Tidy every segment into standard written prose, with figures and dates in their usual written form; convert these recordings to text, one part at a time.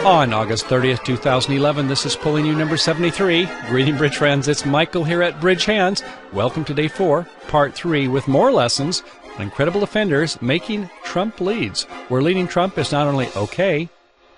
On August 30th, 2011, this is Pulling You number 73. Greeting Bridge friends, it's Michael here at Bridge Hands. Welcome to Day 4, Part 3, with more lessons on incredible offenders making trump leads, where leading trump is not only okay,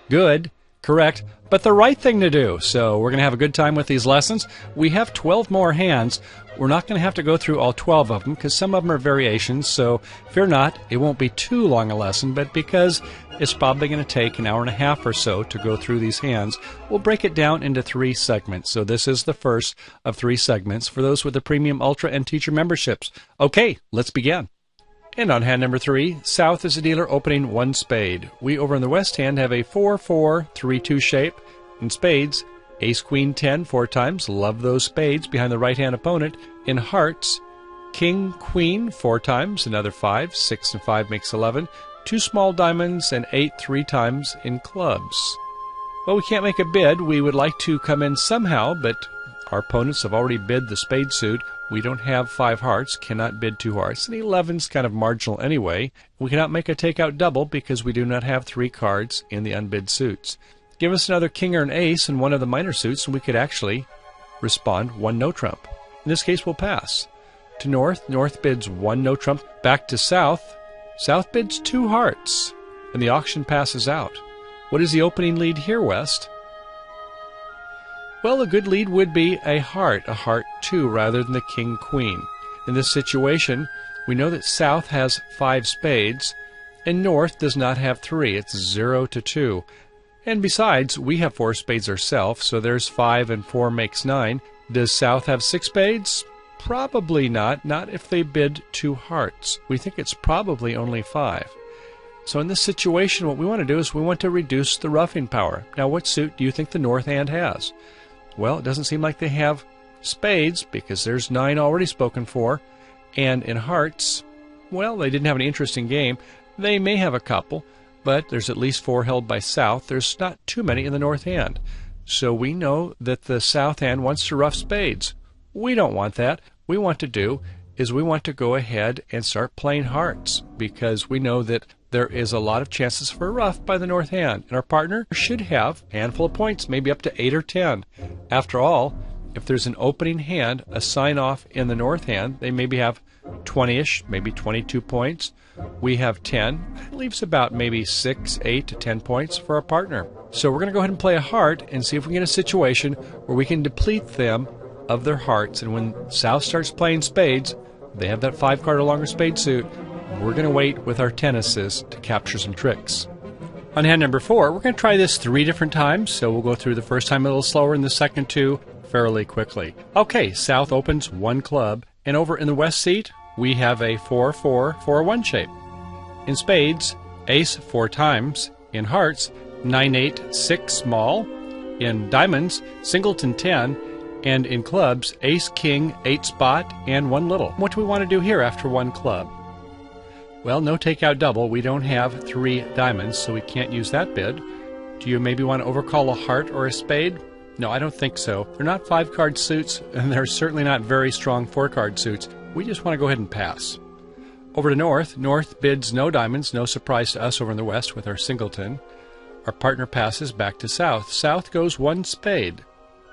good, correct, but the right thing to do. So we're going to have a good time with these lessons. We have 12 more hands. We're not going to have to go through all 12 of them because some of them are variations, so fear not, it won't be too long a lesson, but because it's probably going to take an hour and a half or so to go through these hands, we'll break it down into 3 segments. So this is the first of 3 segments for those with the Premium, Ultra, and Teacher memberships. Okay, let's begin. And on hand number 3, South is a dealer opening 1 spade. We over in the West hand have a 4-4-3-2 shape. In spades, Ace, Queen, 10 4 times. Love those spades behind the right-hand opponent. In hearts, King, Queen 4 times. Another 5. 6 and 5 makes 11. 2 small diamonds and 8 3 times in clubs. Well, we can't make a bid. We would like to come in somehow, but our opponents have already bid the spade suit. We don't have 5 hearts, cannot bid 2 hearts, and 11's kind of marginal anyway. We cannot make a takeout double because we do not have 3 cards in the unbid suits. Give us another king or an ace in one of the minor suits, and we could actually respond 1 no trump. In this case, we'll pass. To North, North bids 1 no trump. Back to South, South bids 2 hearts, and the auction passes out. What is the opening lead here, West? Well, a good lead would be a heart 2, rather than the king, queen. In this situation, we know that South has 5 spades, and North does not have 3. It's 0 to 2. And besides, we have 4 spades ourselves, so there's 5 and 4 makes 9. Does South have 6 spades? Probably not if they bid 2 hearts. We think it's probably only 5. So in this situation, what we want to do is we want to reduce the roughing power. Now, what suit do you think the North hand has? Well, it doesn't seem like they have spades because there's 9 already spoken for. And in hearts, well, they didn't have an interesting game. They may have a couple, but there's at least 4 held by South. There's not too many in the North hand. So we know that the South hand wants to rough spades. We don't want that. We want to do is we want to go ahead and start playing hearts because we know that there is a lot of chances for a rough by the North hand, and our partner should have a handful of points, maybe up to 8 or 10. After all, if there's an opening hand, a sign-off in the North hand, they maybe have 20-ish, maybe 22 points. We have 10. That leaves about maybe 6, 8 to 10 points for our partner. So we're going to go ahead and play a heart and see if we can get a situation where we can deplete them of their hearts. And when South starts playing spades, they have that 5-card or longer spade suit. We're going to wait with our 10 assists to capture some tricks. On hand number 4, we're going to try this 3 different times, so we'll go through the first time a little slower and the second 2 fairly quickly. Okay, South opens 1 club, and over in the West seat, we have a 4-4-4-1 shape. In spades, Ace 4 times. In hearts, 9-8, 6 small. In diamonds, Singleton 10. And in clubs, Ace, King, 8 spot, and 1 little. What do we want to do here after 1 club? Well, no takeout double. We don't have 3 diamonds, so we can't use that bid. Do you maybe want to overcall a heart or a spade? No, I don't think so. They're not 5-card suits, and they're certainly not very strong 4-card suits. We just want to go ahead and pass. Over to North. North bids no diamonds, no surprise to us over in the West with our Singleton. Our partner passes back to South. South goes 1 spade.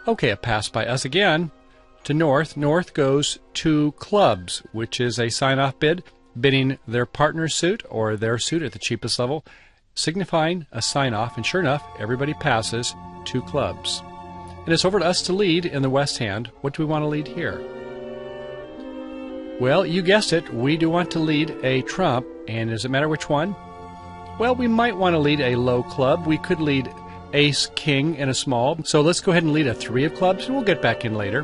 Okay, a pass by us again. To North. North goes 2 clubs, which is a sign-off bid, bidding their partner's suit or their suit at the cheapest level, signifying a sign-off, and sure enough, everybody passes 2 clubs. And it's over to us to lead in the West hand. What do we want to lead here? Well, you guessed it, we do want to lead a trump, and does it matter which one? Well, we might want to lead a low club. We could lead Ace, King, and a small. So let's go ahead and lead a 3 of clubs, and we'll get back in later.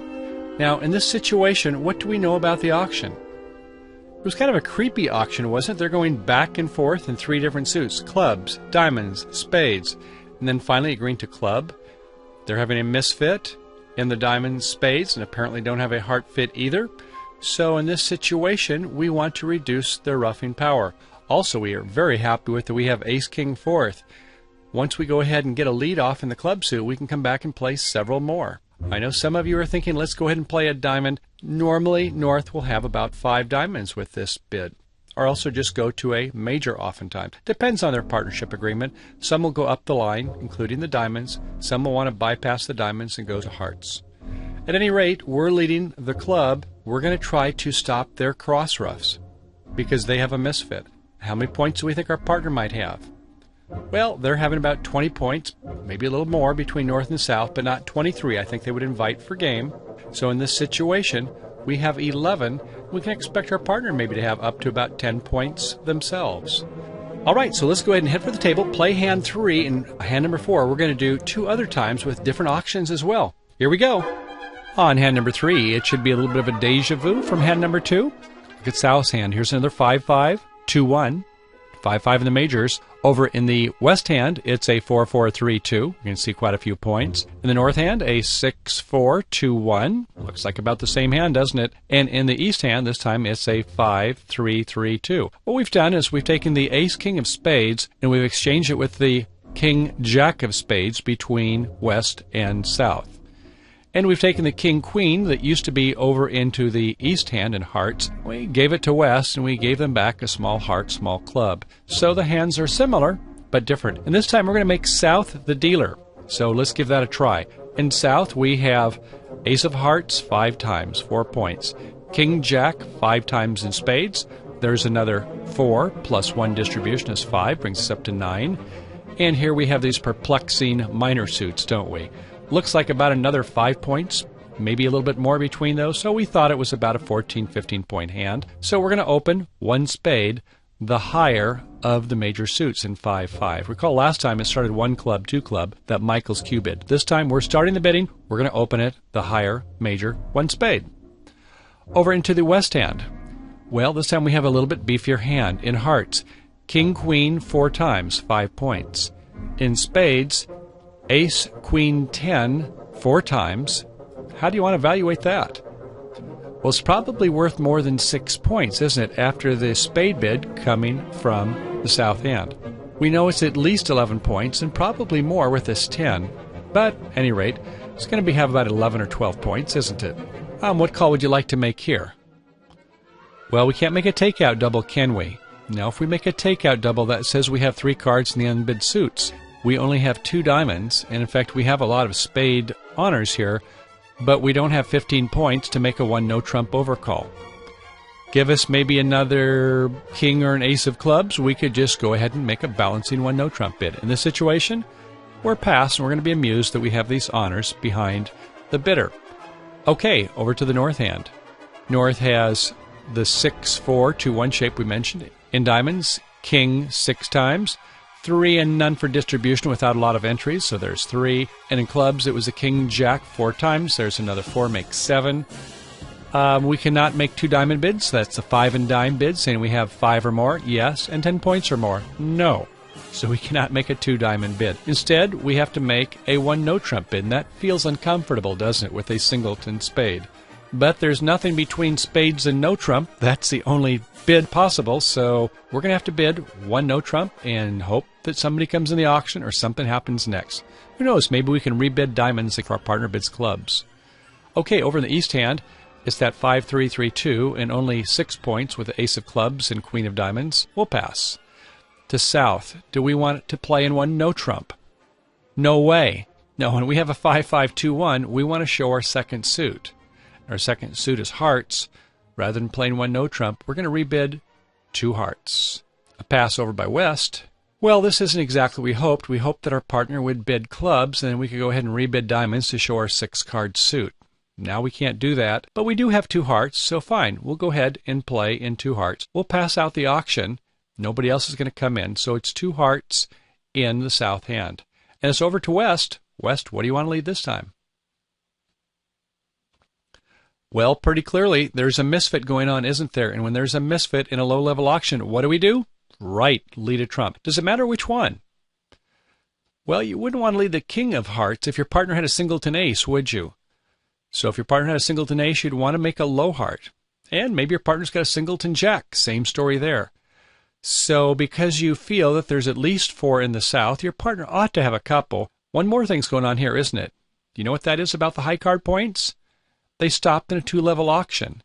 Now, in this situation, what do we know about the auction? It was kind of a creepy auction, wasn't it? They're going back and forth in 3 different suits. Clubs, diamonds, spades, and then finally agreeing to club. They're having a misfit in the diamonds, spades, and apparently don't have a heart fit either. So in this situation, we want to reduce their roughing power. Also, we are very happy with that we have Ace, King, 4th. Once we go ahead and get a lead off in the club suit, we can come back and play several more. I know some of you are thinking, let's go ahead and play a diamond. Normally, North will have about 5 diamonds with this bid. or also just go to a major oftentimes. Depends on their partnership agreement. Some will go up the line, including the diamonds. Some will want to bypass the diamonds and go to hearts. At any rate, we're leading the club. We're going to try to stop their cross ruffs because they have a misfit. How many points do we think our partner might have? Well, they're having about 20 points, maybe a little more between north and south, but not 23. I think they would invite for game. So in this situation, we have 11. We can expect our partner maybe to have up to about 10 points themselves. All right, so let's go ahead and head for the table, play hand 3, and hand number 4. We're going to do 2 other times with different auctions as well. Here we go. On hand number 3, it should be a little bit of a deja vu from hand number 2. Look at South's hand. Here's another 5-5, 2-1, 5-5 in the majors. Over in the west hand, it's a 4-4-3-2. You can see quite a few points. In the north hand, a 6-4-2-1. Looks like about the same hand, doesn't it? And in the east hand, this time it's a 5-3-3-2. What we've done is we've taken the ace-king of spades and we've exchanged it with the king-jack of spades between west and south. And we've taken the king-queen that used to be over into the east hand in hearts. We gave it to west, and we gave them back a small heart, small club. So the hands are similar, but different. And this time we're going to make south the dealer. So let's give that a try. In south, we have ace of hearts 5 times, 4 points. King-jack 5 times in spades. There's another 4 plus 1 distribution is 5, brings us up to 9. And here we have these perplexing minor suits, don't we? Looks like about another 5 points, maybe a little bit more between those, so we thought it was about a 14-15 point hand. So we're going to open 1 spade, the higher of the major suits in 5-5. Recall last time it started 1 club, 2 club, that Michael's cue bid. This time we're starting the bidding, we're going to open it, the higher major 1 spade. Over into the west hand. Well, this time we have a little bit beefier hand in hearts. King, queen 4 times, 5 points. In spades, ace, queen, 10, 4 times. How do you want to evaluate that? Well, it's probably worth more than 6 points, isn't it, after the spade bid coming from the south hand. We know it's at least 11 points and probably more with this 10. But, at any rate, it's going to have about 11 or 12 points, isn't it? What call would you like to make here? Well, we can't make a takeout double, can we? Now, if we make a takeout double, that says we have 3 cards in the unbid suits. We only have 2 diamonds, and in fact we have a lot of spade honors here, but we don't have 15 points to make a 1 no trump overcall. Give us maybe another king or an ace of clubs, we could just go ahead and make a balancing 1 no trump bid. In this situation, we're past and we're going to be amused that we have these honors behind the bidder. Okay, over to the north hand. North has the 6-4-2-1 shape we mentioned. In diamonds, king 6 times. 3 and none for distribution without a lot of entries, so there's 3. And in clubs, it was a king-jack 4 times. There's another 4, makes 7. We cannot make 2 diamond bids. That's a 5 and dime bid, saying we have 5 or more, yes, and 10 points or more, no. So we cannot make a 2 diamond bid. Instead, we have to make a 1 no trump bid, and that feels uncomfortable, doesn't it, with a singleton spade. But there's nothing between spades and no trump. That's the only bid possible, so we're going to have to bid 1 no trump and hope that somebody comes in the auction or something happens next. Who knows, maybe we can rebid diamonds if our partner bids clubs. Okay, over in the east hand, it's that 5-3-3-2 and only 6 points with the ace of clubs and queen of diamonds. We'll pass. To south, do we want to play in 1 no trump? No way. No, when we have a 5-5-2-1, we want to show our second suit. Our second suit is hearts. Rather than playing 1 no trump, we're going to rebid 2 hearts. A pass over by west. Well, this isn't exactly what we hoped. We hoped that our partner would bid clubs, and then we could go ahead and rebid diamonds to show our 6-card suit. Now we can't do that, but we do have 2 hearts, so fine. We'll go ahead and play in 2 hearts. We'll pass out the auction. Nobody else is going to come in, so it's 2 hearts in the south hand. And it's over to west. West, what do you want to lead this time? Well, pretty clearly, there's a misfit going on, isn't there? And when there's a misfit in a low-level auction, what do? Right, lead a trump. Does it matter which one? Well, you wouldn't want to lead the king of hearts if your partner had a singleton ace, would you? So if your partner had a singleton ace, you'd want to make a low heart. And maybe your partner's got a singleton jack. Same story there. So because you feel that there's at least 4 in the south, your partner ought to have a couple. One more thing's going on here, isn't it? Do you know what that is about the high card points? They stopped in a 2-level auction.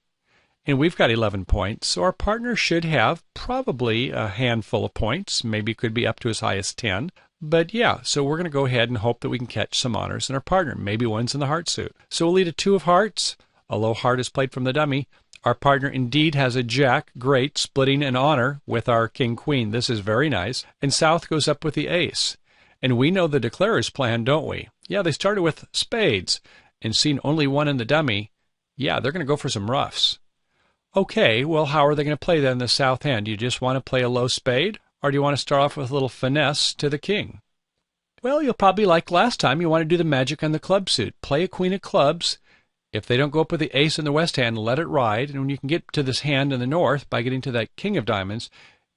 And we've got 11 points, so our partner should have probably a handful of points. Maybe it could be up to as high as 10. But yeah, so we're going to go ahead and hope that we can catch some honors in our partner. Maybe one's in the heart suit. So we'll lead a 2 of hearts. A low heart is played from the dummy. Our partner indeed has a jack. Great, splitting an honor with our king-queen. This is very nice. And South goes up with the ace. And we know the declarer's plan, don't we? Yeah, they started with spades. And seeing only one in the dummy, yeah, they're going to go for some roughs. Okay, well, how are they going to play that in the south hand? Do you just want to play a low spade, or do you want to start off with a little finesse to the king? Well, you'll probably like last time, you want to do the magic on the club suit. Play a queen of clubs. If they don't go up with the ace in the west hand, let it ride. And when you can get to this hand in the north by getting to that king of diamonds,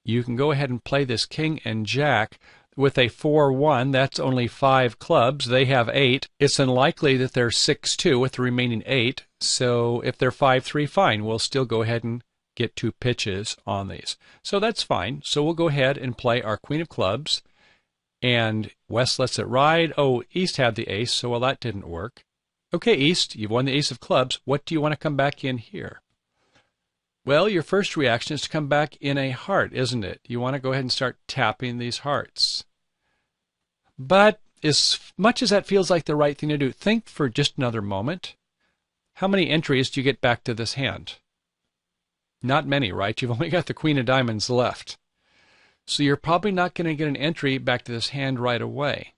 you can go ahead and play this king and jack with a 4-1. That's only 5 clubs. They have 8. It's unlikely that they're 6-2 with the remaining 8. So if they're 5-3, fine. We'll still go ahead and get 2 pitches on these. So that's fine. So we'll go ahead and play our queen of clubs. And West lets it ride. Oh, East had the ace, so well, that didn't work. Okay, East, you've won the ace of clubs. What do you want to come back in here? Well, your first reaction is to come back in a heart, isn't it? You want to go ahead and start tapping these hearts. But as much as that feels like the right thing to do, think for just another moment. How many entries do you get back to this hand? Not many, right? You've only got the queen of diamonds left. So you're probably not going to get an entry back to this hand right away.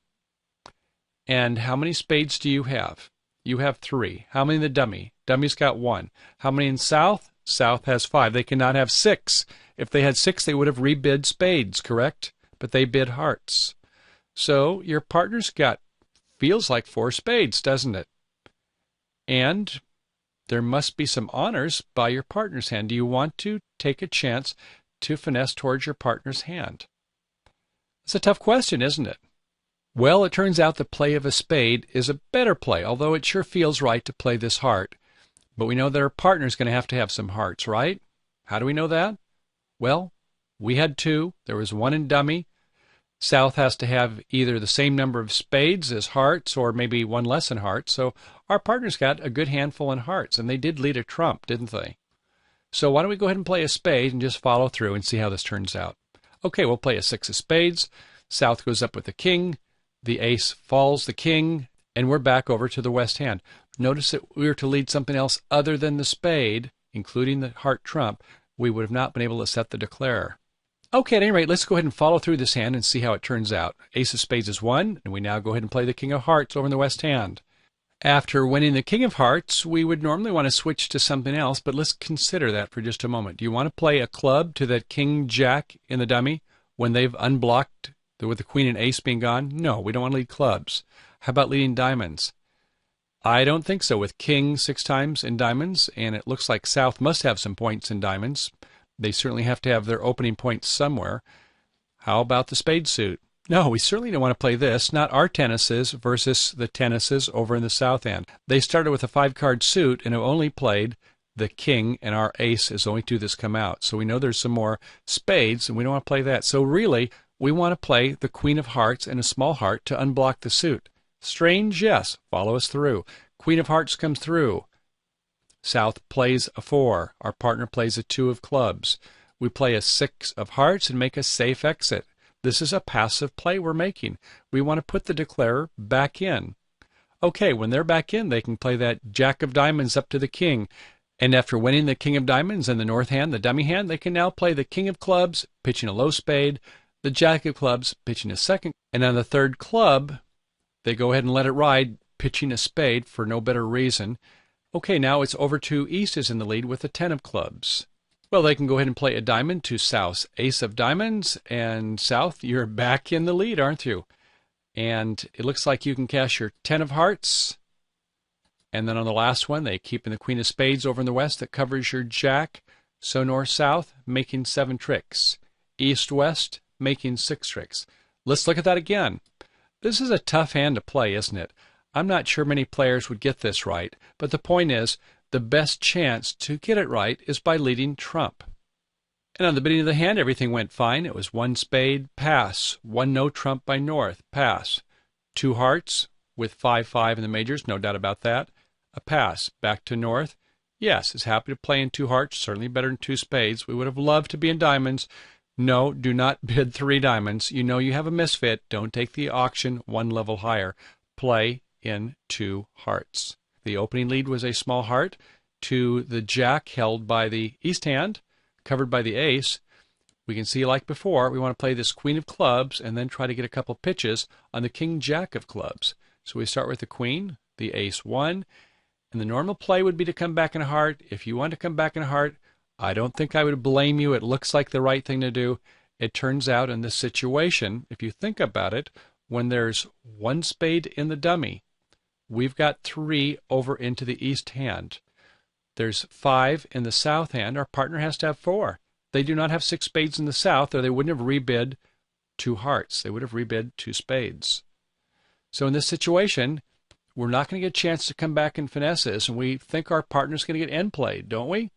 And how many spades do you have? You have 3. How many in the dummy? Dummy's got 1. How many in South? South has 5. They cannot have 6. If they had 6, they would have rebid spades, correct? But they bid hearts. So your partner's got, feels like 4 spades, doesn't it? And there must be some honors by your partner's hand. Do you want to take a chance to finesse towards your partner's hand? It's a tough question, isn't it? Well, it turns out the play of a spade is a better play, although it sure feels right to play this heart. But we know that our partner's going to have some hearts, right? How do we know that? Well, we had 2. There was 1 in dummy. South has to have either the same number of spades as hearts or maybe 1 less in hearts. So our partner's got a good handful in hearts, and they did lead a trump, didn't they? So why don't we go ahead and play a spade and just follow through and see how this turns out. Okay, we'll play a 6 of spades. South goes up with the king. The ace falls the king, and we're back over to the west hand. Notice that we were to lead something else other than the spade, including the heart trump. We would have not been able to set the declarer. Okay, at any rate, let's go ahead and follow through this hand and see how it turns out. Ace of spades is 1, and we now go ahead and play the king of hearts over in the west hand. After winning the king of hearts, we would normally want to switch to something else, but let's consider that for just a moment. Do you want to play a club to that king jack in the dummy when they've unblocked with the queen and ace being gone? No, we don't want to lead clubs. How about leading diamonds? I don't think so. With king 6 times in diamonds, and it looks like South must have some points in diamonds. They certainly have to have their opening points somewhere. How about the spade suit? No, we certainly don't want to play this. Not our tennises versus the tennises over in the south end. They started with a 5-card suit and have only played the king, and our ace is the only 2 that's come out. So we know there's some more spades, and we don't want to play that. So really, we want to play the queen of hearts and a small heart to unblock the suit. Strange, yes. Follow us through. Queen of hearts comes through. South plays a 4. Our partner plays a 2 of clubs. We play a 6 of hearts and make a safe exit. This is a passive play we're making. We want to put the declarer back in. Okay, when they're back in, they can play that jack of diamonds up to the king. And after winning the king of diamonds in the north hand, the dummy hand, they can now play the king of clubs, pitching a low spade, the jack of clubs, pitching a second. And on the third club, they go ahead and let it ride, pitching a spade for no better reason. Okay, now it's over to East is in the lead with the 10 of clubs. Well, they can go ahead and play a diamond to South's ace of diamonds, and South, you're back in the lead, aren't you? And it looks like you can cash your 10 of hearts. And then on the last one, they keep in the queen of spades over in the west that covers your jack. So north-south, making 7 tricks. East-west, making 6 tricks. Let's look at that again. This is a tough hand to play, isn't it? I'm not sure many players would get this right, but the point is, the best chance to get it right is by leading trump. And on the beginning of the hand, everything went fine. It was 1 spade, pass. 1 no trump by north, pass. 2 hearts with 5-5 in the majors, no doubt about that. A pass. Back to north. Yes, is happy to play in 2 hearts, certainly better than 2 spades. We would have loved to be in diamonds. No, do not bid 3 diamonds. You know you have a misfit. Don't take the auction 1 level higher. Play in 2 hearts. The opening lead was a small heart to the jack held by the east hand, covered by the ace. We can see, like before, we want to play this queen of clubs and then try to get a couple pitches on the king jack of clubs. So we start with the queen, the ace 1, and the normal play would be to come back in a heart. If you want to come back in a heart, I don't think I would blame you. It looks like the right thing to do. It turns out in this situation, if you think about it, when there's 1 spade in the dummy, we've got 3 over into the east hand. There's 5 in the south hand. Our partner has to have 4. They do not have 6 spades in the south, or they wouldn't have rebid 2 hearts. They would have rebid 2 spades. So in this situation, we're not going to get a chance to come back and finesse this, and we think our partner's going to get end played, don't we?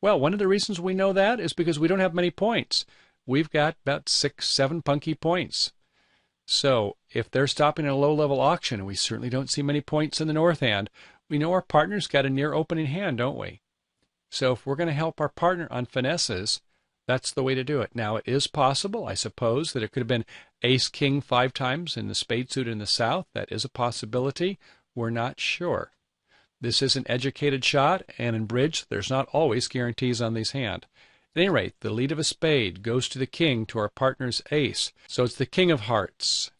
Well, one of the reasons we know that is because we don't have many points. We've got about 6, 7 punky points. So if they're stopping at a low-level auction, and we certainly don't see many points in the north hand, we know our partner's got a near opening hand, don't we? So if we're going to help our partner on finesses, that's the way to do it. Now, it is possible, I suppose, that it could have been ace-king 5 times in the spade suit in the south. That is a possibility. We're not sure. This is an educated shot, and in bridge, there's not always guarantees on these hands. At any rate, the lead of a spade goes to the king, to our partner's ace. So it's the king of hearts,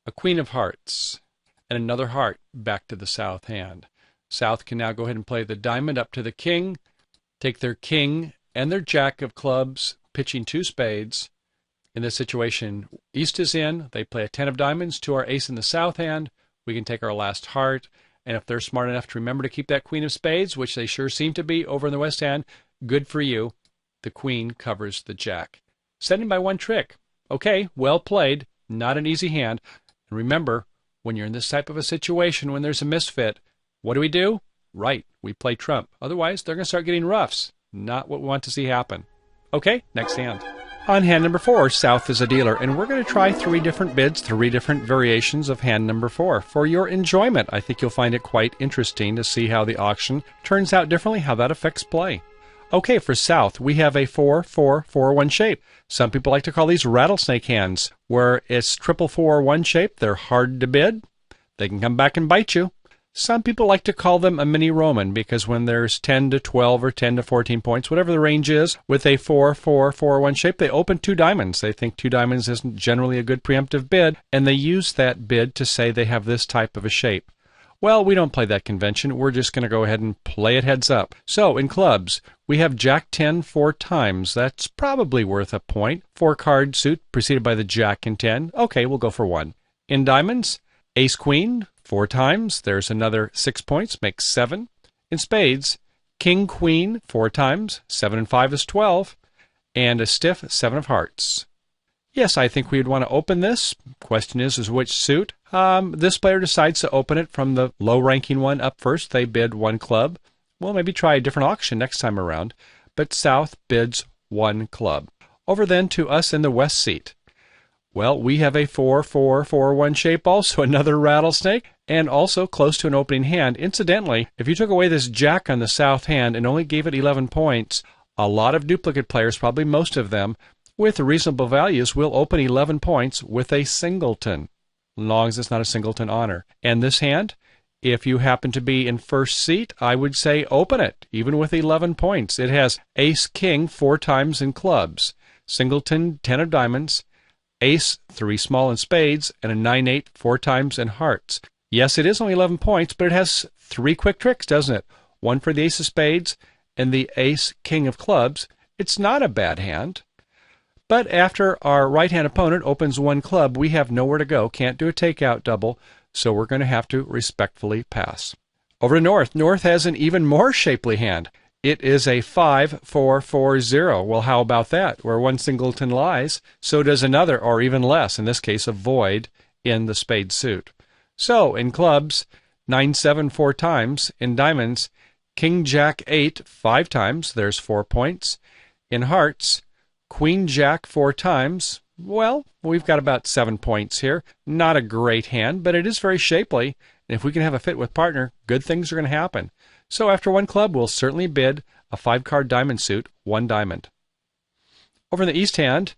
a queen of hearts, and another heart back to the south hand. South can now go ahead and play the diamond up to the king, take their king and their jack of clubs, pitching 2 spades. In this situation, east is in. They play a 10 of diamonds to our ace in the south hand. We can take our last heart. And if they're smart enough to remember to keep that queen of spades, which they sure seem to be over in the west hand, good for you. The queen covers the jack. Setting by 1 trick. Okay, well played. Not an easy hand. And remember, when you're in this type of a situation, when there's a misfit, what do? Right, we play trump. Otherwise, they're going to start getting roughs. Not what we want to see happen. Okay, next hand. On hand number 4, South is a dealer, and we're going to try 3 different bids, 3 different variations of hand number 4. For your enjoyment, I think you'll find it quite interesting to see how the auction turns out differently, how that affects play. Okay, for South, we have a 4-4-4-1 shape. Some people like to call these rattlesnake hands, where it's 4-4-1 shape. They're hard to bid. They can come back and bite you. Some people like to call them a mini Roman because when there's 10 to 12 or 10 to 14 points, whatever the range is, with a 4-4-4-1 shape, they open 2 diamonds. They think 2 diamonds isn't generally a good preemptive bid, and they use that bid to say they have this type of a shape. Well, we don't play that convention. We're just going to go ahead and play it heads up. So, in clubs, we have Jack 10 4 times. That's probably worth a point. 4-card suit preceded by the Jack and 10. Okay, we'll go for 1. In diamonds, Ace Queen 4 times. There's another 6 points, makes 7. In spades, King Queen 4 times. 7 and 5 is 12. And a stiff 7 of hearts. Yes, I think we would want to open this. Question is which suit? This player decides to open it from the low-ranking one up first. They bid 1 club. We'll maybe try a different auction next time around. But South bids 1 club. Over then to us in the west seat. Well, we have a 4-4-4-1 shape also, another rattlesnake, and also close to an opening hand. Incidentally, if you took away this jack on the south hand and only gave it 11 points, a lot of duplicate players, probably most of them, with reasonable values, will open 11 points with a singleton, as long as it's not a singleton honor. And this hand, if you happen to be in first seat, I would say open it, even with 11 points. It has Ace King 4 times in clubs, singleton 10 of diamonds, Ace 3 small in spades, and a 9-8 4 times in hearts. Yes, it is only 11 points, but it has 3 quick tricks, doesn't it? 1 for the Ace of spades and the Ace King of clubs. It's not a bad hand. But after our right-hand opponent opens 1 club, we have nowhere to go, can't do a takeout double, so we're going to have to respectfully pass. Over to North. North has an even more shapely hand. It is a 5-4-4-0. Well, how about that? Where 1 singleton lies, so does another, or even less, in this case a void, in the spade suit. So, in clubs, 9-7 4 times. In diamonds, King Jack 8 5 times. There's 4 points. In hearts, Queen Jack 4 times. Well, we've got about 7 points here. Not a great hand, but it is very shapely. And if we can have a fit with partner, good things are going to happen. So after one club, we'll certainly bid a 5-card diamond suit, 1 diamond. Over in the east hand,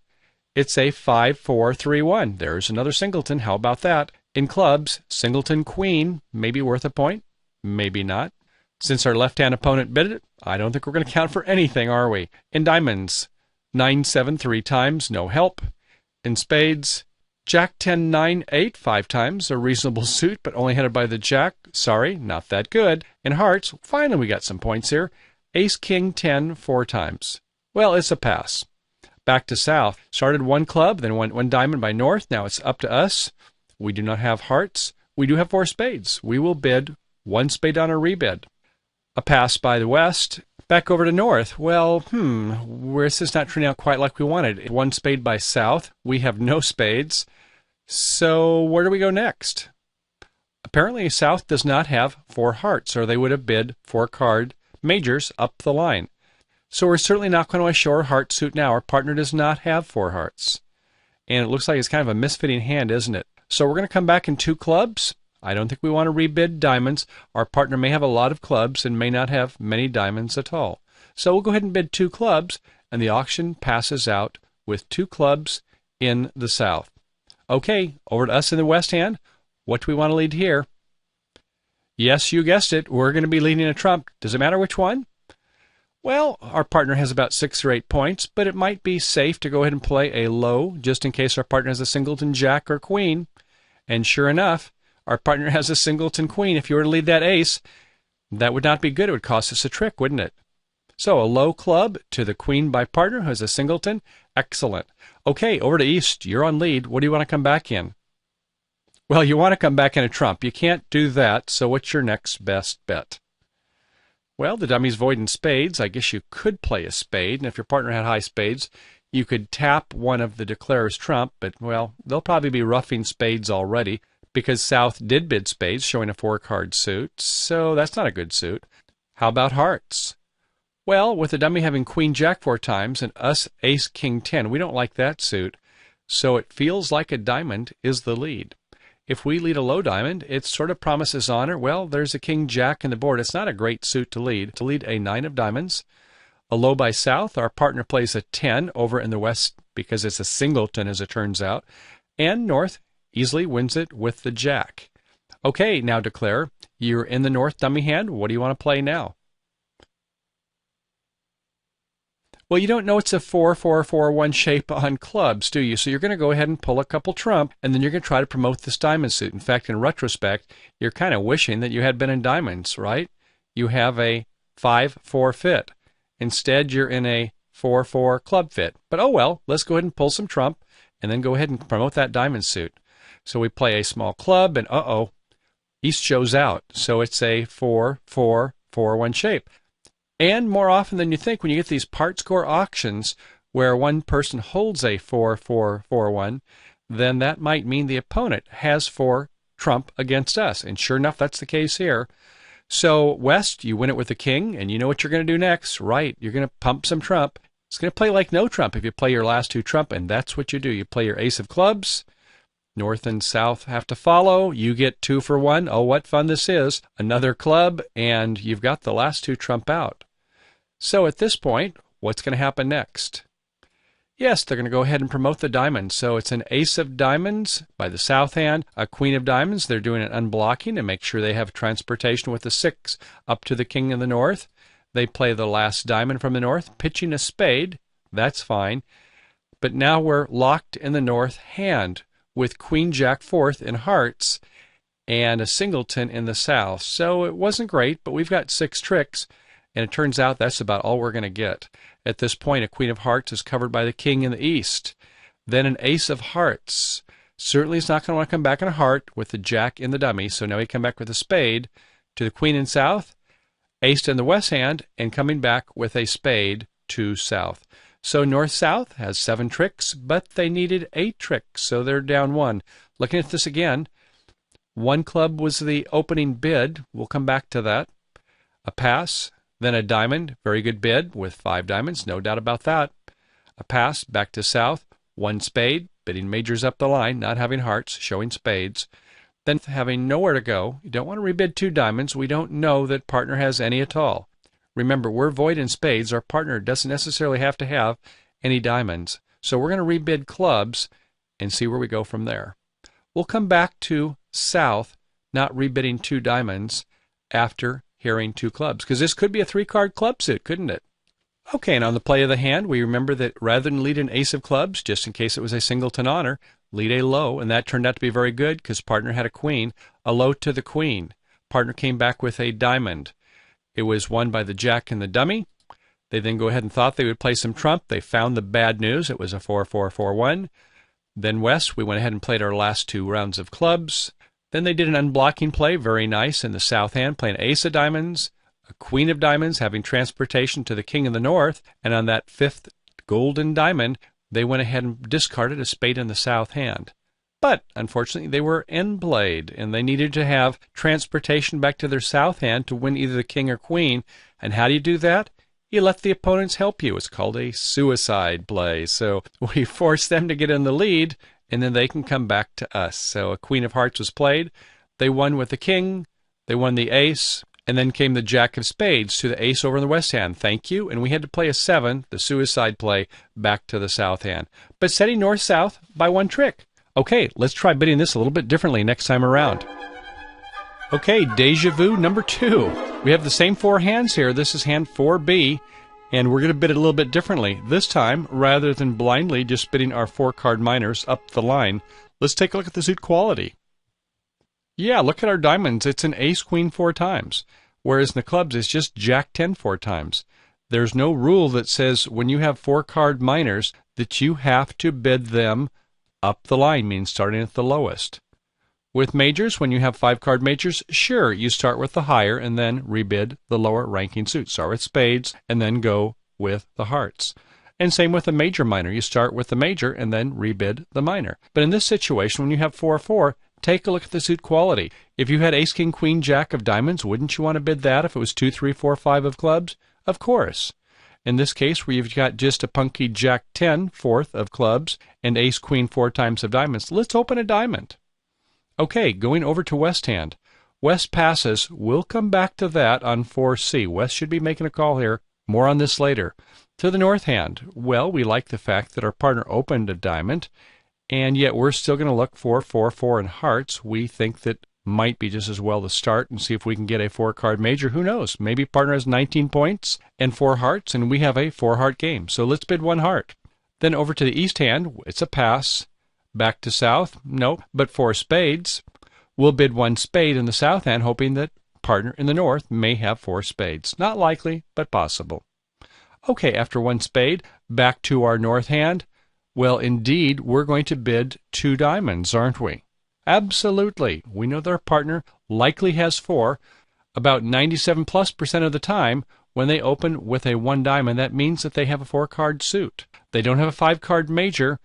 it's a 5-4-3-1. There's another singleton. How about that? In clubs, singleton queen may be worth a point, maybe not. Since our left-hand opponent bid it, I don't think we're going to count for anything, are we? In diamonds, 9-7 3 times, no help. In spades, Jack 10 9 8 5 times, a reasonable suit, but only headed by the Jack. Sorry, not that good. In hearts, finally we got some points here. Ace King 10 4 times. Well, it's a pass. Back to south. Started one club, then one diamond by north. Now it's up to us. We do not have hearts. We do have 4 spades. We will bid 1 spade on a rebid. A pass by the west. Back over to north. Well, this is not turning out quite like we wanted. 1 spade by south. We have no spades. So where do we go next? Apparently south does not have 4 hearts, or they would have bid 4-card majors up the line. So we're certainly not going to assure heart suit now. Our partner does not have 4 hearts. And it looks like it's kind of a misfitting hand, isn't it? So we're going to come back in 2 clubs. I don't think we want to rebid diamonds. Our partner may have a lot of clubs and may not have many diamonds at all. So we'll go ahead and bid 2 clubs, and the auction passes out with 2 clubs in the south. Okay, over to us in the west hand. What do we want to lead here? Yes, you guessed it. We're going to be leading a trump. Does it matter which one? Well, our partner has about 6 or 8 points, but it might be safe to go ahead and play a low, just in case our partner has a singleton jack or queen. And sure enough, our partner has a singleton queen. If you were to lead that ace, that would not be good. It would cost us a trick, wouldn't it? So a low club to the queen by partner who has a singleton. Excellent. Okay, over to east. You're on lead. What do you want to come back in? Well, you want to come back in a trump. You can't do that, so what's your next best bet? Well, the dummy's void in spades. I guess you could play a spade, and if your partner had high spades, you could tap one of the declarer's trump, but, well, they'll probably be roughing spades already, because south did bid spades, showing a 4-card suit, so that's not a good suit. How about hearts? Well, with the dummy having queen jack 4 times and us ace king 10, we don't like that suit, so it feels like a diamond is the lead. If we lead a low diamond, it sort of promises honor. Well, there's a king jack in the board. It's not a great suit to lead. To lead a 9 of diamonds. A low by south, our partner plays a 10 over in the west because it's a singleton as it turns out. And north easily wins it with the jack. Okay, now declare. You're in the north dummy hand. What do you want to play now? Well, you don't know it's a 4-4-4-1 shape on clubs, do you? So you're going to go ahead and pull a couple trump, and then you're going to try to promote this diamond suit. In fact, in retrospect, you're kind of wishing that you had been in diamonds, right? You have a 5-4 fit. Instead, you're in a 4-4 club fit. But oh well, let's go ahead and pull some trump, and then go ahead and promote that diamond suit. So we play a small club, and east shows out. So it's a 4-4-4-1 shape. And more often than you think, when you get these part score auctions where one person holds a 4-4-4-1, then that might mean the opponent has 4 trump against us. And sure enough, that's the case here. So west, you win it with the king, and you know what you're going to do next. Right, you're going to pump some trump. It's going to play like no trump if you play your last 2 trump, and that's what you do. You play your ace of clubs. North and south have to follow. You get 2 for 1. Oh, what fun this is. Another club, and you've got the last 2 trump out. So at this point, what's going to happen next? Yes, they're going to go ahead and promote the diamond. So it's an ace of diamonds by the south hand, a queen of diamonds. They're doing an unblocking to make sure they have transportation with the 6 up to the king in the north. They play the last diamond from the north, pitching a spade. That's fine. But now we're locked in the north hand with queen jack 4th in hearts and a singleton in the south. So it wasn't great, but we've got 6 tricks. And it turns out that's about all we're going to get. At this point, a queen of hearts is covered by the king in the east. Then an ace of hearts. Certainly he's not going to want to come back in a heart with the jack in the dummy, so now he come back with a spade to the queen in south, ace in the west hand, and coming back with a spade to south. So north-south has 7 tricks, but they needed 8 tricks, so they're down 1. Looking at this again, 1 club was the opening bid. We'll come back to that. A pass. Then a diamond, very good bid with 5 diamonds, no doubt about that. A pass back to south, 1 spade, bidding majors up the line, not having hearts, showing spades. Then having nowhere to go, you don't want to rebid 2 diamonds. We don't know that partner has any at all. Remember, we're void in spades. Our partner doesn't necessarily have to have any diamonds. So we're going to rebid clubs and see where we go from there. We'll come back to south, not rebidding 2 diamonds after hearing 2 clubs, because this could be a 3-card club suit, couldn't it? Okay, and on the play of the hand, we remember that rather than lead an ace of clubs, just in case it was a singleton honor, lead a low, and that turned out to be very good because partner had a queen, a low to the queen. Partner came back with a diamond. It was won by the jack and the dummy. They then go ahead and thought they would play some trump. They found the bad news. It was a 4-4-4-1. Then West, we went ahead and played our last 2 rounds of clubs. Then they did an unblocking play, very nice, in the south hand, playing ace of diamonds, a queen of diamonds, having transportation to the king of the north, and on that 5th golden diamond, they went ahead and discarded a spade in the south hand. But, unfortunately, they were end played, and they needed to have transportation back to their south hand to win either the king or queen. And how do you do that? You let the opponents help you. It's called a suicide play. So we force them to get in the lead, and then they can come back to us. So a queen of hearts was played. They won with the king. They won the ace. And then came the jack of spades to the ace over in the west hand. Thank you. And we had to play a 7, the suicide play, back to the south hand. But setting north-south by 1 trick. Okay, let's try bidding this a little bit differently next time around. Okay, Deja Vu number 2. We have the same 4 hands here. This is hand 4B, and we're going to bid it a little bit differently. This time, rather than blindly just bidding our 4-card minors up the line, let's take a look at the suit quality. Yeah, look at our diamonds. It's an ace-queen 4 times, whereas in the clubs it's just jack-10 4 times. There's no rule that says when you have 4-card minors that you have to bid them up the line, means starting at the lowest. With majors, when you have 5-card majors, sure, you start with the higher and then rebid the lower ranking suit. Start with spades and then go with the hearts. And same with a major minor. You start with the major and then rebid the minor. But in this situation, when you have 4-4, take a look at the suit quality. If you had ace, king, queen, jack of diamonds, wouldn't you want to bid that if it was 2, 3, 4, 5 of clubs? Of course. In this case, where you've got just a punky jack-10 4th of clubs and ace, queen 4 times of diamonds, let's open a diamond. Okay, going over to west hand. West passes. We'll come back to that on 4C. West should be making a call here. More on this later. To the north hand. Well, we like the fact that our partner opened a diamond, and yet we're still going to look for 4-4 in hearts. We think that might be just as well to start and see if we can get a 4-card major. Who knows? Maybe partner has 19 points and 4 hearts, and we have a 4-heart game. So let's bid 1 heart. Then over to the east hand. It's a pass. Back to south. Nope. But 4 spades. We'll bid 1 spade in the south hand, hoping that partner in the north may have 4 spades. Not likely, but possible. Okay, after 1 spade, back to our north hand. Well, indeed, we're going to bid 2 diamonds, aren't we? Absolutely. We know that our partner likely has 4. About 97+% of the time, when they open with a 1 diamond, that means that they have a 4-card suit. They don't have a 5-card major,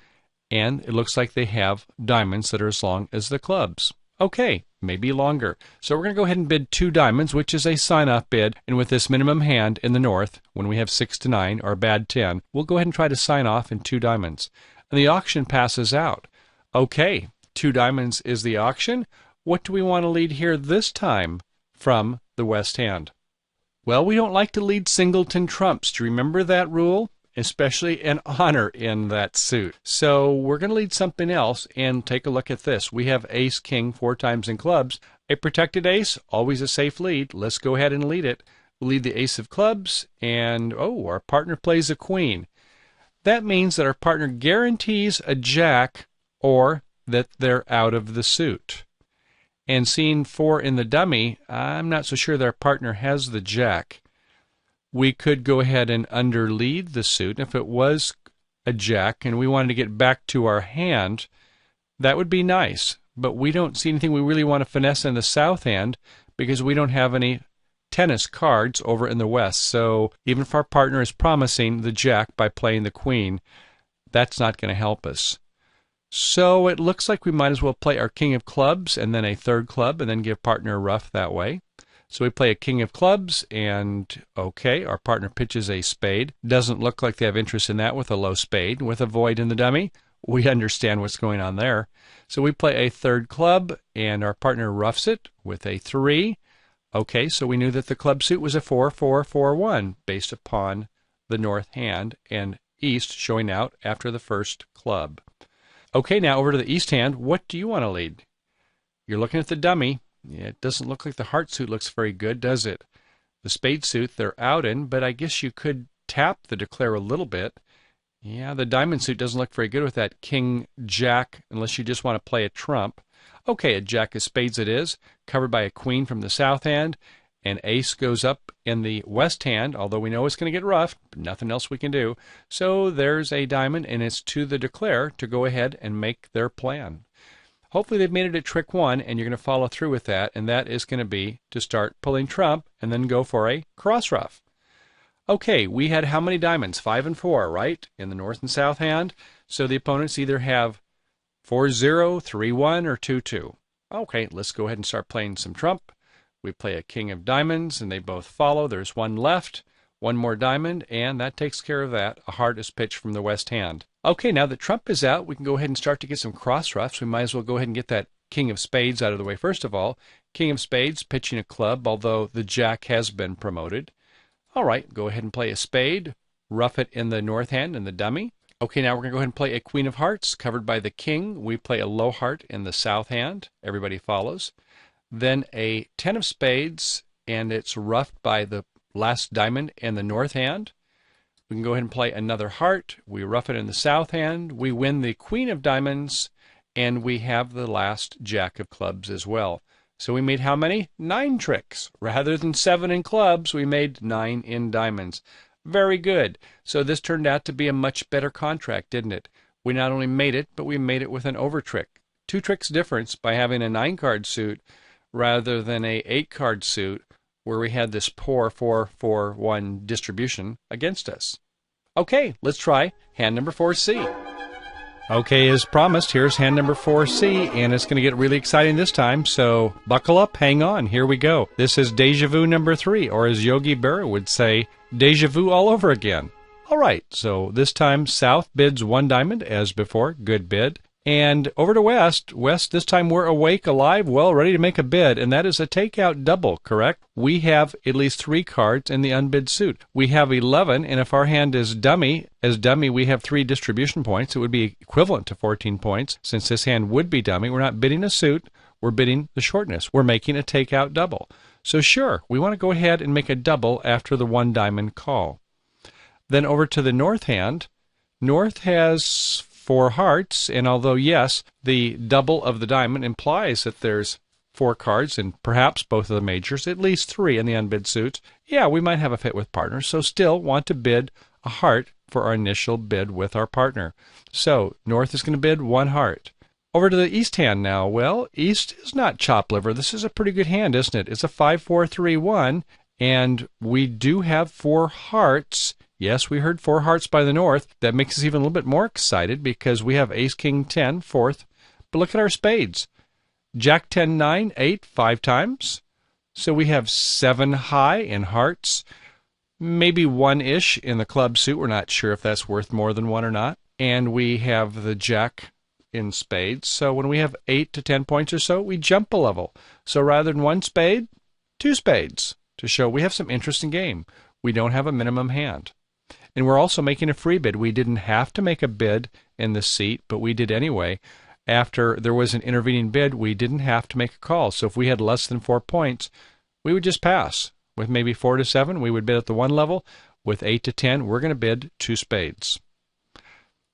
and it looks like they have diamonds that are as long as the clubs. Okay, maybe longer. So we're going to go ahead and bid 2 diamonds, which is a sign-off bid. And with this minimum hand in the north, when we have 6 to 9 or a bad 10, we'll go ahead and try to sign off in 2 diamonds. And the auction passes out. Okay, 2 diamonds is the auction. What do we want to lead here this time from the west hand? Well, we don't like to lead singleton trumps. Do you remember that rule? Especially an honor in that suit. So we're going to lead something else and take a look at this. We have ace, king 4 times in clubs. A protected ace, always a safe lead. Let's go ahead and lead it. We'll lead the ace of clubs, and our partner plays a queen. That means that our partner guarantees a jack or that they're out of the suit. And seeing 4 in the dummy, I'm not so sure that our partner has the jack. We could go ahead and underlead the suit. If it was a jack and we wanted to get back to our hand, that would be nice. But we don't see anything we really want to finesse in the south hand because we don't have any tennis cards over in the west. So even if our partner is promising the jack by playing the queen, that's not going to help us. So it looks like we might as well play our king of clubs and then a 3rd club and then give partner a ruff that way. So we play a king of clubs, and okay, our partner pitches a spade. Doesn't look like they have interest in that with a low spade. With a void in the dummy, we understand what's going on there. So we play a third club, and our partner roughs it with a 3. Okay, so we knew that the club suit was a 4-4-4-1 based upon the north hand, and east showing out after the first club. Okay, now over to the east hand. What do you want to lead? You're looking at the dummy. It doesn't look like the heart suit looks very good, does it? The spade suit they're out in, but I guess you could tap the declare a little bit. Yeah, the diamond suit doesn't look very good with that king jack, unless you just want to play a trump. Okay, a jack of spades it is, covered by a queen from the south hand, and ace goes up in the west hand, although we know it's going to get rough, but nothing else we can do. So there's a diamond, and it's to the declare to go ahead and make their plan. Hopefully they've made it at trick 1, and you're going to follow through with that, and that is going to be to start pulling trump and then go for a cross ruff. Okay, we had how many diamonds? 5 and 4, right? In the north and south hand. So the opponents either have 4-0, 3-1, or 2-2. Okay, let's go ahead and start playing some trump. We play a king of diamonds, and they both follow. There's one left, one more diamond, and that takes care of that. A heart is pitched from the west hand. Okay, now that trump is out, we can go ahead and start to get some cross ruffs. We might as well go ahead and get that king of spades out of the way first of all. King of spades pitching a club, although the jack has been promoted. All right, go ahead and play a spade, rough it in the north hand and the dummy. Okay, now we're going to go ahead and play a queen of hearts covered by the king. We play a low heart in the south hand. Everybody follows. Then a 10 of spades, and it's roughed by the last diamond in the north hand. We can go ahead and play another heart. We rough it in the south hand. We win the queen of diamonds, and we have the last jack of clubs as well. So we made how many? 9 tricks. Rather than 7 in clubs, we made 9 in diamonds. Very good. So this turned out to be a much better contract, didn't it? We not only made it, but we made it with an over trick. 2 tricks difference by having a 9-card suit rather than a 8-card suit where we had this poor 4-4-1 distribution against us. Okay, let's try hand number 4C. Okay, as promised, here's hand number 4C, and it's going to get really exciting this time, so buckle up, hang on, here we go. This is Deja Vu number 3, or as Yogi Berra would say, Deja Vu all over again. All right, so this time South bids 1 diamond, as before, good bid. And over to West. West, this time we're awake, alive, well, ready to make a bid, and that is a takeout double, correct? We have at least 3 cards in the unbid suit. We have 11, and if our hand is dummy, as dummy we have 3 distribution points. It would be equivalent to 14 points. Since this hand would be dummy, we're not bidding a suit, we're bidding the shortness. We're making a takeout double. So sure, we want to go ahead and make a double after the 1 diamond call. Then over to the North hand. North has 4 hearts, and although, yes, the double of the diamond implies that there's 4 cards, and perhaps both of the majors, at least 3 in the unbid suits, yeah, we might have a fit with partners, so still want to bid a heart for our initial bid with our partner. So, North is going to bid 1 heart. Over to the East hand now. Well, East is not chop liver. This is a pretty good hand, isn't it? It's a 5-4-3-1, and we do have 4 hearts. Yes, we heard 4 hearts by the North. That makes us even a little bit more excited because we have Ace, King, 10, 4th. But look at our spades. Jack, 10, 9, 8, 5 times. So we have 7 high in hearts. Maybe 1-ish in the club suit. We're not sure if that's worth more than 1 or not. And we have the Jack in spades. So when we have 8 to 10 points or so, we jump a level. So rather than 1 spade, 2 spades to show we have some interest in game. We don't have a minimum hand. And we're also making a free bid. We didn't have to make a bid in the seat, but we did anyway. After there was an intervening bid, we didn't have to make a call. So if we had less than 4 points, we would just pass. With maybe 4 to 7, we would bid at the 1 level. With 8 to 10, we're going to bid 2 spades.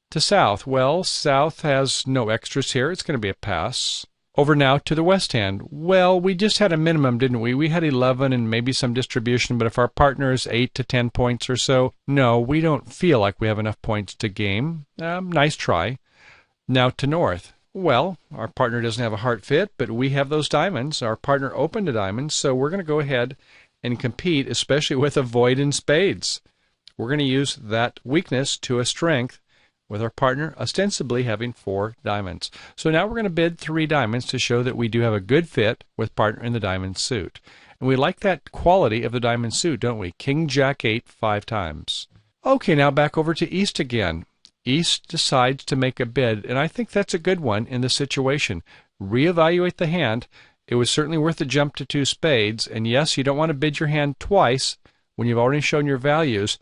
To South, well, South has no extras here. It's going to be a pass. Over now to the West hand. Well, we just had a minimum, didn't we? We had 11 and maybe some distribution, but if our partner is 8 to 10 points or so, no, we don't feel like we have enough points to game. Nice try. Now to North. Well, our partner doesn't have a heart fit, but we have those diamonds. Our partner opened a diamond, so we're going to go ahead and compete, especially with a void in spades. We're going to use that weakness to a strength, with our partner ostensibly having 4 diamonds. So now we're going to bid 3 diamonds to show that we do have a good fit with partner in the diamond suit. And we like that quality of the diamond suit, don't we? King, Jack, 8, 5 times. Okay, now back over to East again. East decides to make a bid, and I think that's a good one in this situation. Reevaluate the hand. It was certainly worth the jump to 2 spades, and yes, you don't want to bid your hand twice when you've already shown your values,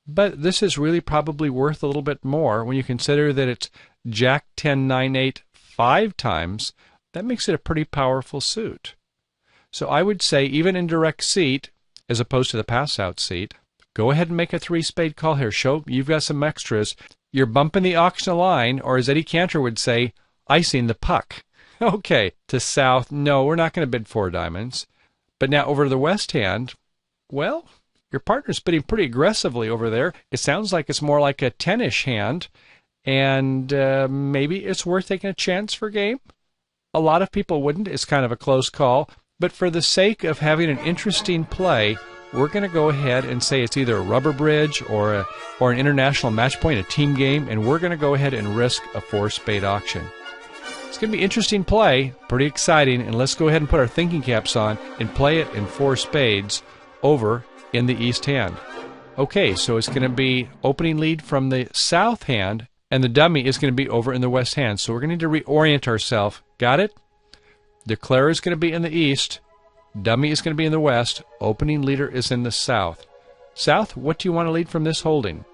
but this is really probably worth a little bit more when you consider that it's Jack 10 9 8 5 times. That makes it a pretty powerful suit. So I would say, even in direct seat, as opposed to the pass-out seat, go ahead and make a 3-spade call here. Show you've got some extras. You're bumping the auction line, or as Eddie Cantor would say, icing the puck. Okay, to South, no, we're not going to bid 4 diamonds. But now over to the West hand, well, your partner's bidding pretty aggressively over there. It sounds like it's more like a 10-ish hand, and maybe it's worth taking a chance for game. A lot of people wouldn't. It's kind of a close call. But for the sake of having an interesting play, we're going to go ahead and say it's either a rubber bridge or an international match point, a team game, and we're going to go ahead and risk a 4-spade auction. It's going to be interesting play, pretty exciting, and let's go ahead and put our thinking caps on and play it in 4 spades over in the East hand. Okay, so it's going to be opening lead from the South hand, and the dummy is going to be over in the West hand. So we're going to need to reorient ourselves. Got it? Declare is going to be in the East. Dummy is going to be in the West. Opening leader is in the South. South, what do you want to lead from this holding?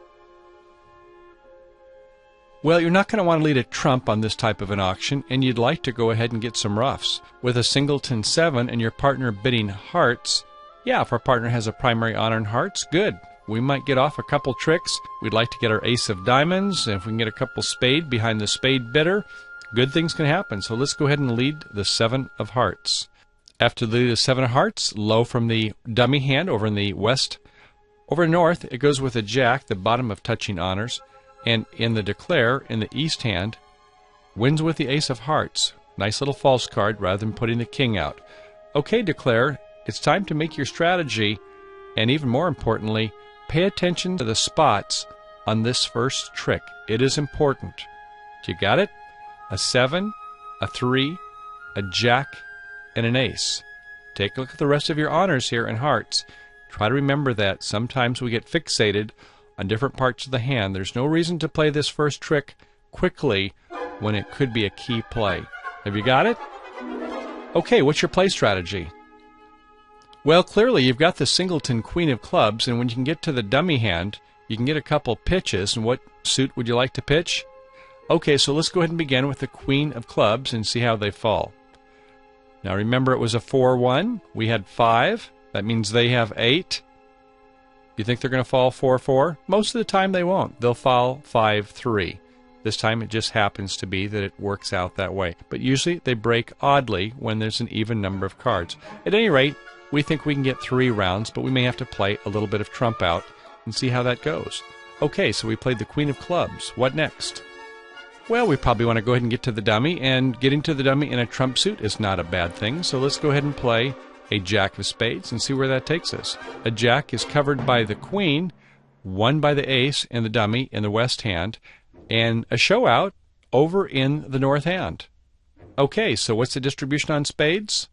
Well, you're not going to want to lead a trump on this type of an auction, and you'd like to go ahead and get some roughs. With a singleton 7 and your partner bidding hearts, yeah, if our partner has a primary honor in hearts, good. We might get off a couple tricks. We'd like to get our ace of diamonds, and if we can get a couple spade behind the spade bidder, good things can happen. So let's go ahead and lead the 7 of hearts. After the 7 of hearts, low from the dummy hand over in the West. Over north, it goes with a jack, the bottom of touching honors. And in the declare, in the East hand, wins with the ace of hearts. Nice little false card rather than putting the king out. Okay, declare, it's time to make your strategy, and even more importantly, pay attention to the spots on this first trick. It is important. You got it? A 7, a 3, a jack, and an ace. Take a look at the rest of your honors here in hearts. Try to remember that. Sometimes we get fixated on different parts of the hand. There's no reason to play this first trick quickly when it could be a key play. Have you got it? Okay, what's your play strategy? Well, clearly you've got the singleton queen of clubs, and when you can get to the dummy hand, you can get a couple pitches. And what suit would you like to pitch? Okay, so let's go ahead and begin with the queen of clubs and see how they fall. Now remember, it was a 4-1. We had 5. That means they have 8. You think they're going to fall 4-4? Most of the time they won't. They'll fall 5-3. This time it just happens to be that it works out that way. But usually they break oddly when there's an even number of cards. At any rate, we think we can get 3 rounds, but we may have to play a little bit of trump out and see how that goes. Okay, so we played the queen of clubs. What next? Well, we probably want to go ahead and get to the dummy, and getting to the dummy in a trump suit is not a bad thing. So let's go ahead and play a jack of spades and see where that takes us. A jack is covered by the queen, won by the ace in the dummy in the West hand, and a show out over in the North hand. Okay, so what's the distribution on spades?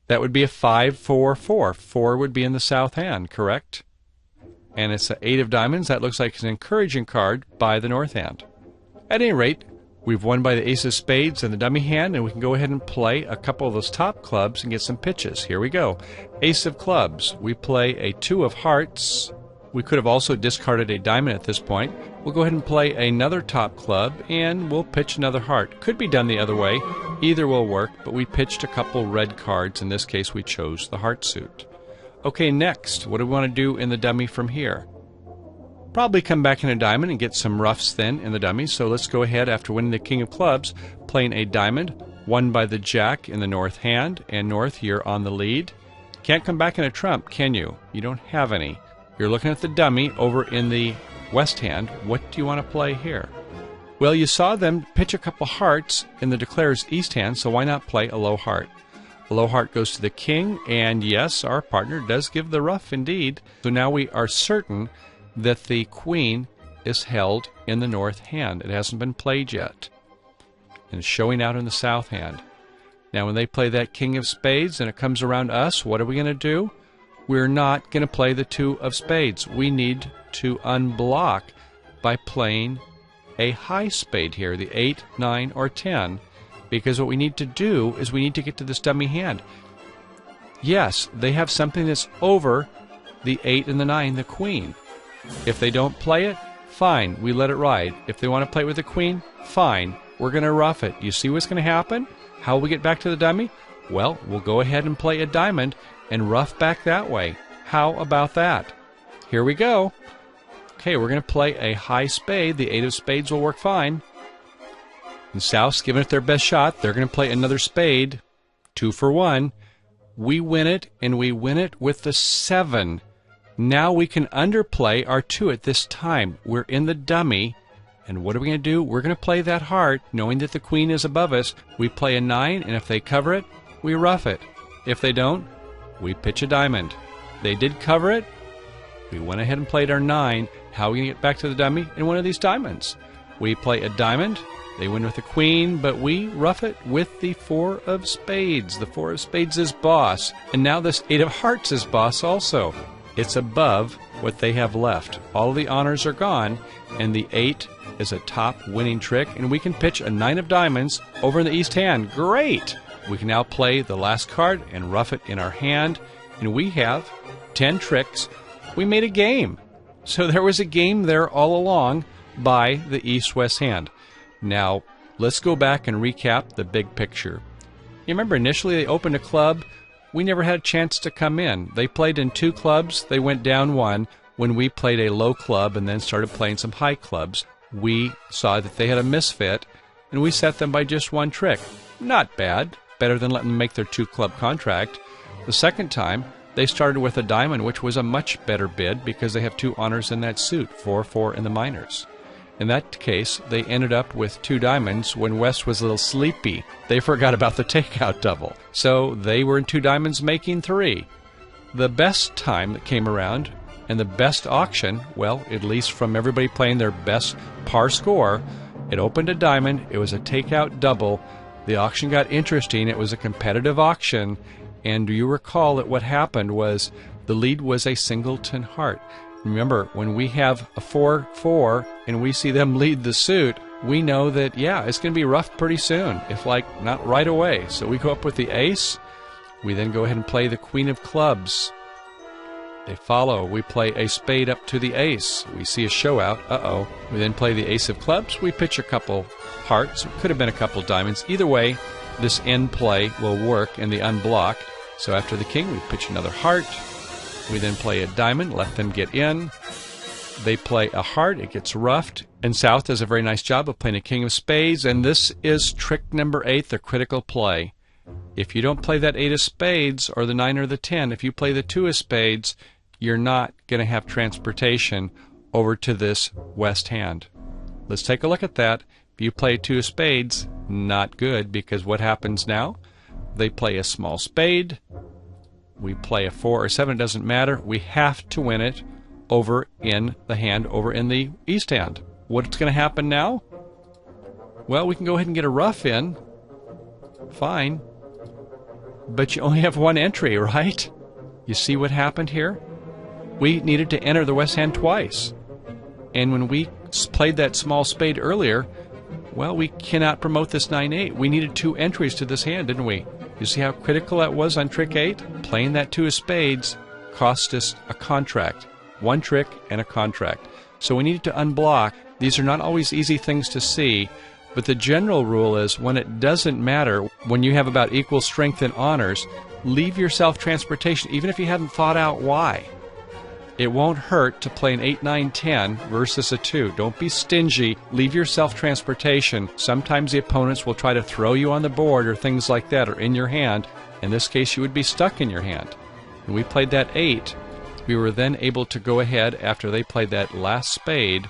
That would be a 5-4-4. 4 would be in the South hand, correct? And it's an 8 of diamonds. That looks like an encouraging card by the North hand. At any rate, we've won by the ace of spades in the dummy hand, and we can go ahead and play a couple of those top clubs and get some pitches. Here we go. Ace of clubs. We play a 2 of hearts. We could have also discarded a diamond at this point. We'll go ahead and play another top club, and we'll pitch another heart. Could be done the other way. Either will work, but we pitched a couple red cards. In this case, we chose the heart suit. Okay, next, what do we want to do in the dummy from here? Probably come back in a diamond and get some roughs then in the dummy. So let's go ahead, after winning the king of clubs, playing a diamond, won by the jack in the North hand, and North, you're on the lead. Can't come back in a trump, can you? You don't have any. You're looking at the dummy over in the West hand. What do you want to play here? Well, you saw them pitch a couple hearts in the declare's East hand, so why not play a low heart? A low heart goes to the king, and yes, our partner does give the rough indeed. So now we are certain that the queen is held in the North hand. It hasn't been played yet, and it's showing out in the South hand. Now when they play that king of spades and it comes around us, what are we going to do? We're not going to play the 2 of spades. We need to unblock by playing a high spade here, the 8, 9, or 10, because what we need to do is we need to get to this dummy hand. Yes, they have something that's over the 8 and the 9, the queen. If they don't play it, fine, we let it ride. If they want to play it with the queen, fine, we're going to rough it. You see what's going to happen? How will we get back to the dummy? Well, we'll go ahead and play a diamond and rough back that way. How about that? Here we go. Okay, we're going to play a high spade. The 8 of spades will work fine. And South's giving it their best shot. They're going to play another spade. 2 for 1. We win it, and we win it with the 7. Now we can underplay our 2 at this time. We're in the dummy. And what are we going to do? We're going to play that heart, knowing that the queen is above us. We play a 9, and if they cover it, we rough it. If they don't, we pitch a diamond. They did cover it. We went ahead and played our 9. How are we going to get back to the dummy in one of these diamonds? We play a diamond. They win with the queen, but we rough it with the 4 of spades. The 4 of spades is boss. And now this 8 of hearts is boss also. It's above what they have left. All of the honors are gone, and the 8 is a top winning trick, and we can pitch a 9 of diamonds over in the east hand. Great! We can now play the last card and rough it in our hand, and we have 10 tricks. We made a game. So there was a game there all along by the east-west hand. Now, let's go back and recap the big picture. You remember initially they opened a club. We never had a chance to come in. They played in 2 clubs. They went down 1 when we played a low club and then started playing some high clubs. We saw that they had a misfit, and we set them by just 1 trick. Not bad. Better than letting them make their 2-club contract. The second time, they started with a diamond, which was a much better bid because they have 2 honors in that suit, 4-4 in the minors. In that case, they ended up with 2 diamonds when West was a little sleepy. They forgot about the takeout double. So they were in 2 diamonds making 3. The best time that came around and the best auction, well, at least from everybody playing their best par score, it opened a diamond. It was a takeout double. The auction got interesting. It was a competitive auction. And do you recall that what happened was the lead was a singleton heart. Remember, when we have a 4-4 and we see them lead the suit, we know that, yeah, it's going to be rough pretty soon, if like not right away. So we go up with the ace. We then go ahead and play the queen of clubs. They follow. We play a spade up to the ace. We see a show out. Uh-oh. We then play the ace of clubs. We pitch a couple hearts. It could have been a couple diamonds. Either way, this end play will work in the unblock. So after the king, we pitch another heart. We then play a diamond, let them get in. They play a heart, it gets roughed. And South does a very nice job of playing a king of spades. And this is trick number 8, the critical play. If you don't play that 8 of spades or the 9 or the 10, if you play the 2 of spades, you're not going to have transportation over to this west hand. Let's take a look at that. If you play 2 of spades, not good, because what happens now? They play a small spade. We play a 4 or 7, it doesn't matter. We have to win it over in the hand, over in the east hand. What's going to happen now? Well, we can go ahead and get a rough in. Fine. But you only have 1 entry, right? You see what happened here? We needed to enter the west hand twice. And when we played that small spade earlier, well, we cannot promote this 9-8. We needed 2 entries to this hand, didn't we? You see how critical that was on trick 8? Playing that 2 of spades cost us a contract. 1 trick and a contract. So we needed to unblock. These are not always easy things to see, but the general rule is when it doesn't matter, when you have about equal strength and honors, leave yourself transportation, even if you haven't thought out why. It won't hurt to play an 8, 9, 10 versus a 2. Don't be stingy. Leave yourself transportation. Sometimes the opponents will try to throw you on the board or things like that, or in your hand. In this case, you would be stuck in your hand. When we played that 8, we were then able to go ahead, after they played that last spade,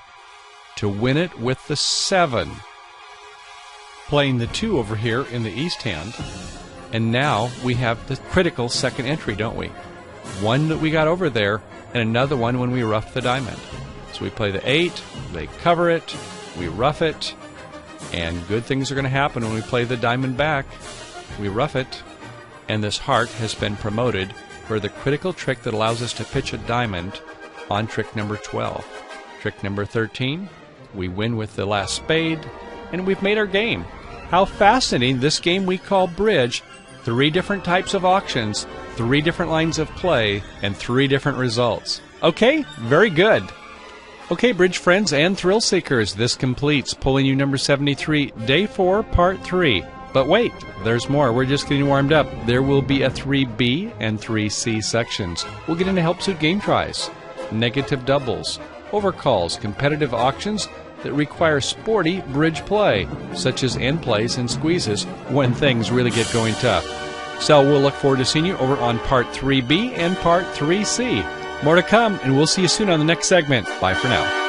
to win it with the 7. Playing the 2 over here in the east hand. And now we have the critical second entry, don't we? 1 that we got over there, and another one when we rough the diamond. So we play the 8, they cover it, we rough it, and good things are going to happen when we play the diamond back. We rough it, and this heart has been promoted for the critical trick that allows us to pitch a diamond on trick number 12. Trick number 13, we win with the last spade, and we've made our game. How fascinating, this game we call bridge. 3 different types of auctions, 3 different lines of play, and 3 different results. Okay, very good. Okay, bridge friends and thrill seekers, this completes Pulling You number 73, Day 4, Part 3. But wait, there's more. We're just getting warmed up. There will be a 3B and 3C sections. We'll get into help suit game tries, negative doubles, overcalls, competitive auctions that require sporty bridge play, such as end plays and squeezes when things really get going tough. So we'll look forward to seeing you over on Part 3B and Part 3C. More to come, and we'll see you soon on the next segment. Bye for now.